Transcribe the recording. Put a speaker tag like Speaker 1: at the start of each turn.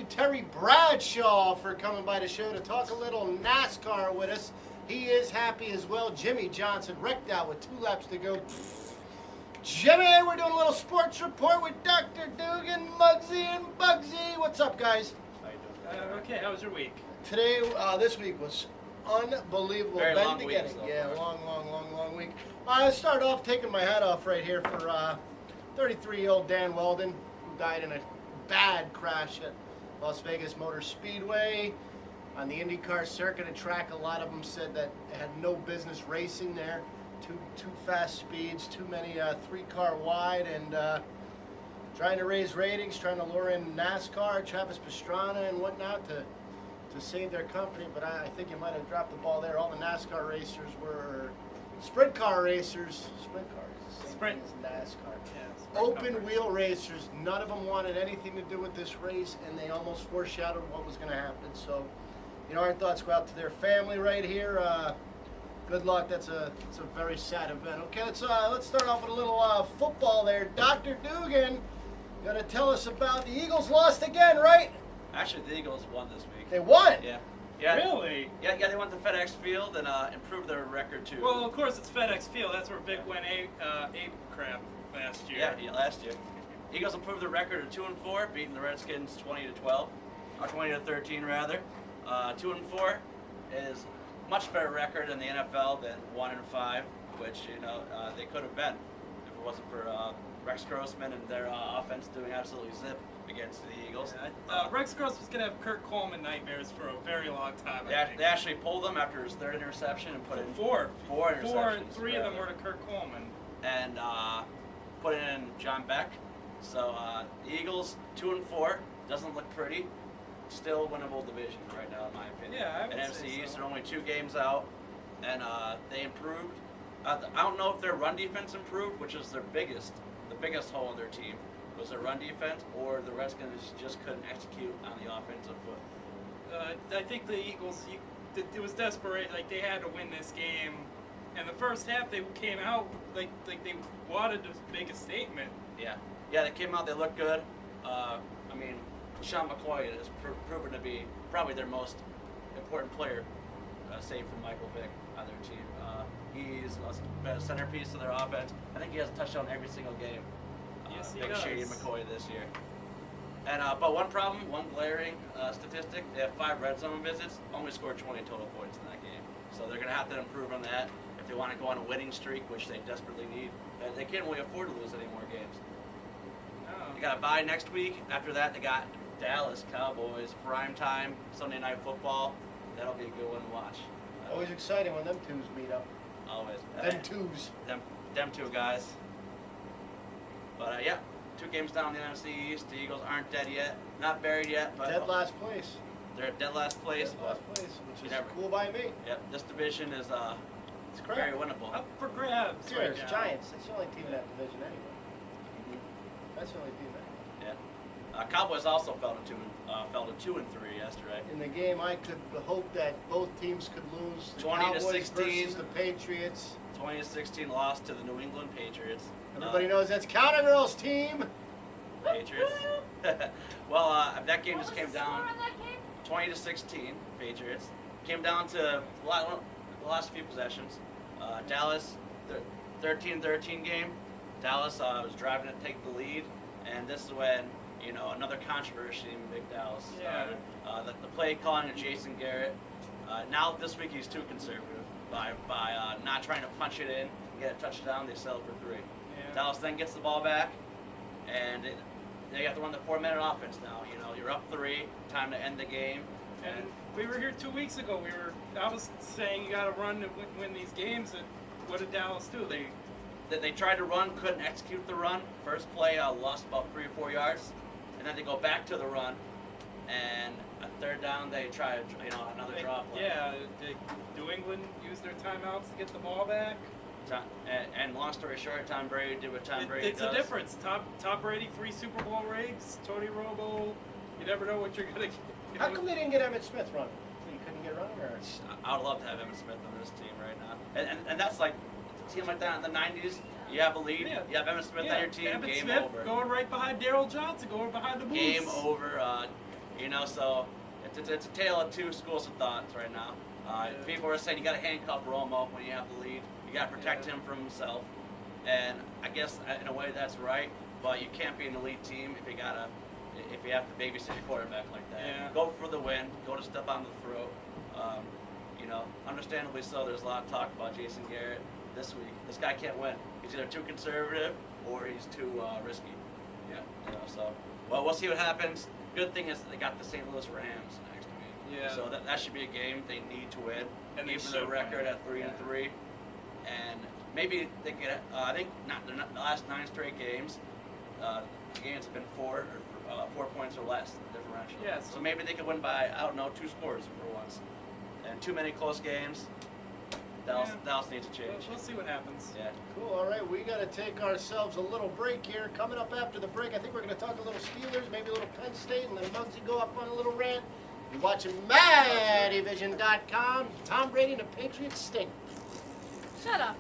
Speaker 1: Terry Bradshaw for coming by the show to talk a little NASCAR with us. He is happy as well. Jimmy Johnson wrecked out with 2 laps to go. Jimmy, we're doing a little sports report with Dr. Dugan, Muggsy, and Bugsy. What's up, guys?
Speaker 2: How you doing? Okay, how was your week?
Speaker 1: Today, this week was unbelievable.
Speaker 2: Very long week.
Speaker 1: Yeah, long week. I started off taking my hat off right here for 33-year-old Dan Weldon, who died in a bad crash at Las Vegas Motor Speedway. On the IndyCar circuit and track, a lot of them said that it had no business racing there. Too fast speeds, too many 3-car wide, and trying to raise ratings, trying to lure in NASCAR, Travis Pastrana and whatnot to save their company. But I think you might have dropped the ball there. All the NASCAR racers were sprint car racers. Sprint cars.
Speaker 2: Sprint.
Speaker 1: NASCAR.
Speaker 2: Yeah,
Speaker 1: Open wheel racers. None of them wanted anything to do with this race, and they almost foreshadowed what was going to happen. So, our thoughts go out to their family right here. Good luck. It's a very sad event. Okay, let's start off with a little football there. Dr. Dugan, gonna tell us about the Eagles lost again, right?
Speaker 3: Actually, the Eagles won this week.
Speaker 1: They won.
Speaker 3: Yeah.
Speaker 2: Really?
Speaker 3: Yeah, they went to FedEx Field and improved their record too.
Speaker 2: Well, of course it's FedEx Field. That's where Vic went ape crap last year.
Speaker 3: Yeah, last year. Eagles improved their record to 2-4, beating the Redskins 20-12, or 20-13 rather. 2-4 is much better record in the NFL than 1-5, which they could have been if it wasn't for Rex Grossman and their offense doing absolutely zip against the Eagles.
Speaker 2: Rex Gross was going to have Kurt Coleman nightmares for a very long time.
Speaker 3: They actually pulled him after his 3rd interception and put in
Speaker 2: four
Speaker 3: interceptions.
Speaker 2: 3 of them were to Kurt Coleman.
Speaker 3: And put in John Beck. So the Eagles 2-4 doesn't look pretty. Still winnable division right now, in my opinion.
Speaker 2: Yeah, I would
Speaker 3: NFC
Speaker 2: say
Speaker 3: East,
Speaker 2: so.
Speaker 3: they're only 2 games out, and they improved. I don't know if their run defense improved, which is the biggest hole in their team, was their run defense, or the Redskins just couldn't execute on the offensive foot.
Speaker 2: I think the Eagles, it was desperate. Like, they had to win this game. And the first half, they came out like they wanted to make a statement.
Speaker 3: Yeah, they came out. They looked good. Sean McCoy has proven to be probably their most important player, save for Michael Vick on their team. He's been a centerpiece of their offense. I think he has a touchdown every single game.
Speaker 2: Yes, he
Speaker 3: Big
Speaker 2: does.
Speaker 3: Shady McCoy this year. And but one glaring statistic: they have 5 red zone visits, only scored 20 total points in that game. So they're going to have to improve on that if they want to go on a winning streak, which they desperately need. They can't really afford to lose any more games.
Speaker 2: Oh.
Speaker 3: They got a bye next week. After that, they got Dallas Cowboys, prime time, Sunday Night Football. That'll be a good one to watch.
Speaker 1: Always exciting when them twos meet up.
Speaker 3: Always.
Speaker 1: Them twos.
Speaker 3: Them 2 guys. But 2 games down in the NFC East. The Eagles aren't dead yet, not buried yet, but
Speaker 1: Dead last place.
Speaker 3: they're at dead last place.
Speaker 1: Dead last place, which is
Speaker 3: never-
Speaker 1: cool by me.
Speaker 3: Yep, this division is
Speaker 1: It's crap.
Speaker 3: very winnable.
Speaker 2: Up for grabs right
Speaker 1: Cheers,
Speaker 2: now.
Speaker 1: Giants. That's the only team in that division anyway. That's the only team there.
Speaker 3: Cowboys also fell to 2-3 yesterday.
Speaker 1: In the game, I could hope that both teams could lose. The
Speaker 3: 20-16
Speaker 1: Cowboys versus the Patriots.
Speaker 3: 20-16 loss to the New England Patriots.
Speaker 1: Everybody knows that's Counter Girls team.
Speaker 3: Patriots. Well, that game just came down 20-16. Patriots came down to the last few possessions. Dallas, 13-13 game. Dallas was driving to take the lead, and this is when another controversy in Big Dallas started. The play calling of Jason Garrett. Now this week he's too conservative by not trying to punch it in, get a touchdown. They settle for 3.
Speaker 2: Yeah.
Speaker 3: Dallas then gets the ball back, and they have to run the 4-minute offense now. You're up 3, time to end the game.
Speaker 2: And we were here 2 weeks ago. I was saying you got to run to win these games. And what did Dallas do?
Speaker 3: They tried to run, couldn't execute the run. First play lost about 3 or 4 yards, and then they go back to the run, and a 3rd down they tried another draw play.
Speaker 2: Yeah, did New England use their timeouts to get the ball back?
Speaker 3: And long story short, Tom Brady did what Tom Brady does.
Speaker 2: It's a difference. Tom Brady, 3 Super Bowl rings. Tony Romo, you never know what you're gonna get.
Speaker 1: How come they didn't get Emmitt Smith running? You couldn't get running, or?
Speaker 3: I would love to have Emmitt Smith on this team right now. And that's like a team like that in the 90s. You have a lead.
Speaker 2: Yeah.
Speaker 3: You have Emmitt Smith on your team.
Speaker 2: Emmitt
Speaker 3: Game
Speaker 2: Smith
Speaker 3: over.
Speaker 2: going right behind Daryl Johnson, going behind the Moose.
Speaker 3: Game over. You know, so it's a tale of two schools of thoughts right now. People are saying you got to handcuff Romo when you have the lead. You got to protect him from himself. And I guess in a way that's right, but you can't be an elite team if you have to babysit your quarterback like that.
Speaker 2: Yeah.
Speaker 3: Go for the win. Go to step on the throat. You know, understandably so. There's a lot of talk about Jason Garrett this week. This guy can't win. He's either too conservative or he's too risky.
Speaker 2: Yeah.
Speaker 3: You know, so well, we'll see what happens. Good thing is they got the St. Louis Rams next week.
Speaker 2: Yeah.
Speaker 3: So that should be a game they need to win.
Speaker 2: And they
Speaker 3: even
Speaker 2: should
Speaker 3: the record
Speaker 2: win.
Speaker 3: at 3-3, and maybe they get. I think they're not the last 9 straight games. The games have been 4 points or less differential.
Speaker 2: Yeah,
Speaker 3: So maybe they could win by 2 scores for once. And too many close games. Dallas needs to change.
Speaker 2: We'll see what happens.
Speaker 3: Yeah.
Speaker 1: Cool. All right, we got to take ourselves a little break here. Coming up after the break, I think we're going to talk a little Steelers, maybe a little Penn State, and then Muggsy go up on a little rant. You're watching Mattyvison.com. Tom Brady and the Patriots stink.
Speaker 4: Shut up.